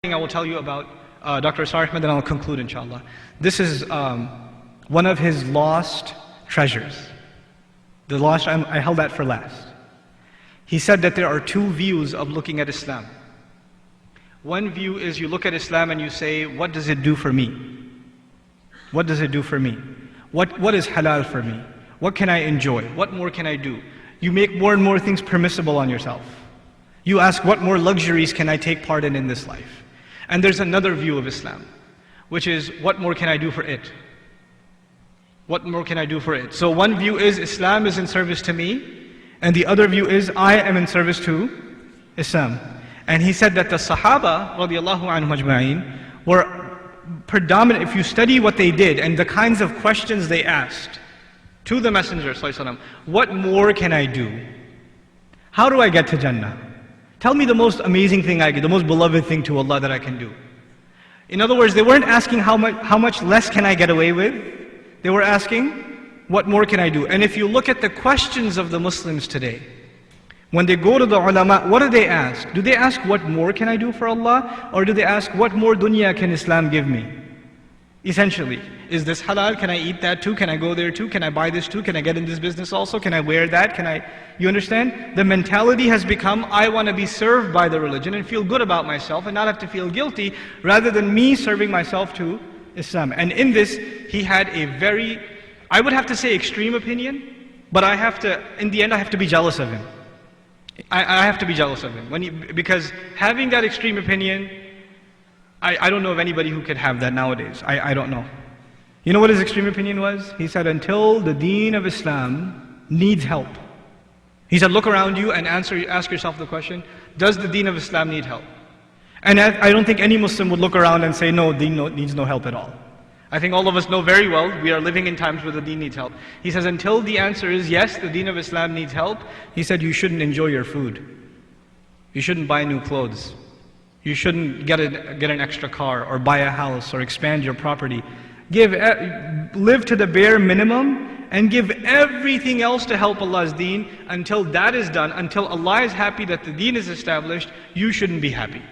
I will tell you about Dr. Israr Ahmed, and I'll conclude inshallah. This is one of his lost treasures. I held that for last. He said that there are two views of looking at Islam. One view is you look at Islam and you say, what does it do for me? What does it do for me? What is halal for me? What can I enjoy? What more can I do? You make more and more things permissible on yourself. You ask, what more luxuries can I take part in this life? And there's another view of Islam, which is, what more can I do for it? What more can I do for it? So one view is Islam is in service to me, and the other view is I am in service to Islam. And he said that the Sahaba, radiallahu anhum ajma'in, were predominant. If you study what they did and the kinds of questions they asked to the Messenger sallallahu alaihi wasallam, what more can I do? How do I get to Jannah? Tell me the most amazing thing I can, the most beloved thing to Allah that I can do. In other words, they weren't asking how much less can I get away with. They were asking, what more can I do? And if you look at the questions of the Muslims today, when they go to the ulama, what do they ask? Do they ask, what more can I do for Allah? Or do they ask, what more dunya can Islam give me? Essentially, is this halal? Can I eat that too? Can I go there too? Can I buy this too? Can I get in this business also? Can I wear that? You understand? The mentality has become, I want to be served by the religion and feel good about myself and not have to feel guilty, rather than me serving myself to Islam. And in this, he had a very, I would have to say extreme opinion, but in the end I have to be jealous of him. I have to be jealous of him. Because having that extreme opinion, I don't know of anybody who could have that nowadays. I don't know. You know what his extreme opinion was? He said, until the deen of Islam needs help. He said, look around you and ask yourself the question, does the deen of Islam need help? And I don't think any Muslim would look around and say, no, deen needs no help at all. I think all of us know very well, we are living in times where the deen needs help. He says, until the answer is yes, the deen of Islam needs help, he said, you shouldn't enjoy your food. You shouldn't buy new clothes. You shouldn't get an extra car or buy a house or expand your property. Live to the bare minimum and give everything else to help Allah's deen. Until that is done, until Allah is happy that the deen is established, you shouldn't be happy.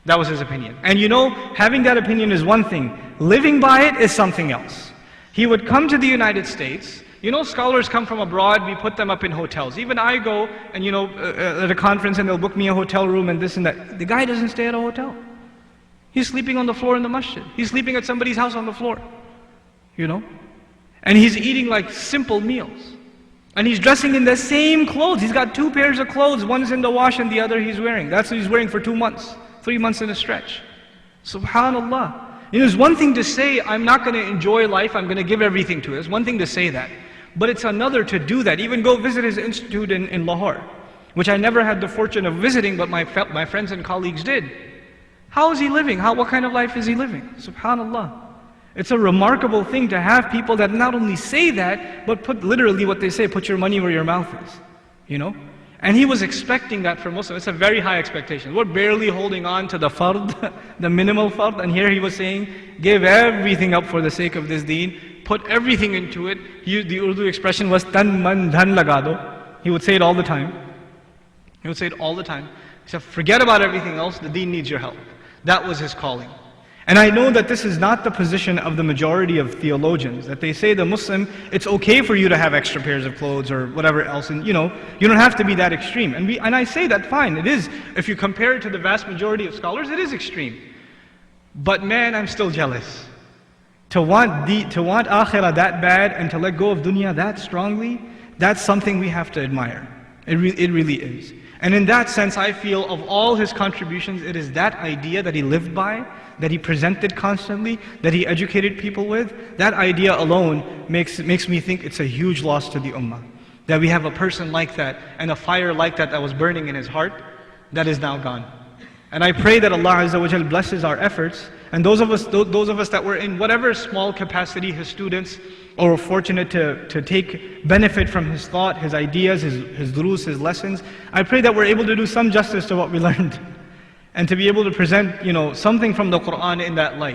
That was his opinion. And you know, having that opinion is one thing. Living by it is something else. He would come to the United States. You know, scholars come from abroad, we put them up in hotels. Even I go and at a conference and they'll book me a hotel room and this and that. The guy doesn't stay at a hotel. He's sleeping on the floor in the masjid. He's sleeping at somebody's house on the floor. And he's eating like simple meals. And he's dressing in the same clothes. He's got 2 pairs of clothes. One is in the wash and the other he's wearing. That's what he's wearing for 2 months. 3 months in a stretch. Subhanallah. It's one thing to say, I'm not going to enjoy life, I'm going to give everything to it. It's one thing to say that. But it's another to do that. Even go visit his institute in Lahore, which I never had the fortune of visiting, but my friends and colleagues did. How is he living? What kind of life is he living? Subhanallah. It's a remarkable thing to have people that not only say that, but put literally what they say, put your money where your mouth is. And he was expecting that from Muslims. It's a very high expectation. We're barely holding on to the fard, the minimal fard, and here he was saying, give everything up for the sake of this deen, put everything into it. The Urdu expression was, tan man dhan laga do. He would say it all the time. He would say it all the time. He said, forget about everything else, the deen needs your help. That was his calling. And I know that this is not the position of the majority of theologians, that they say the Muslim, it's okay for you to have extra pairs of clothes or whatever else, and you don't have to be that extreme. And I say that fine, it is, if you compare it to the vast majority of scholars, it is extreme. But man, I'm still jealous. To want akhirah that bad and to let go of dunya that strongly, that's something we have to admire. It really is. And in that sense, I feel of all his contributions, it is that idea that he lived by, that he presented constantly, that he educated people with. That idea alone makes me think it's a huge loss to the ummah. That we have a person like that and a fire like that was burning in his heart, that is now gone. And I pray that Allah Azza wa Jal blesses our efforts, and those of us that were in whatever small capacity, his students, or were fortunate to take benefit from his thought, his ideas, his durus, his lessons, I pray that we're able to do some justice to what we learned, and to be able to present something from the Quran in that light.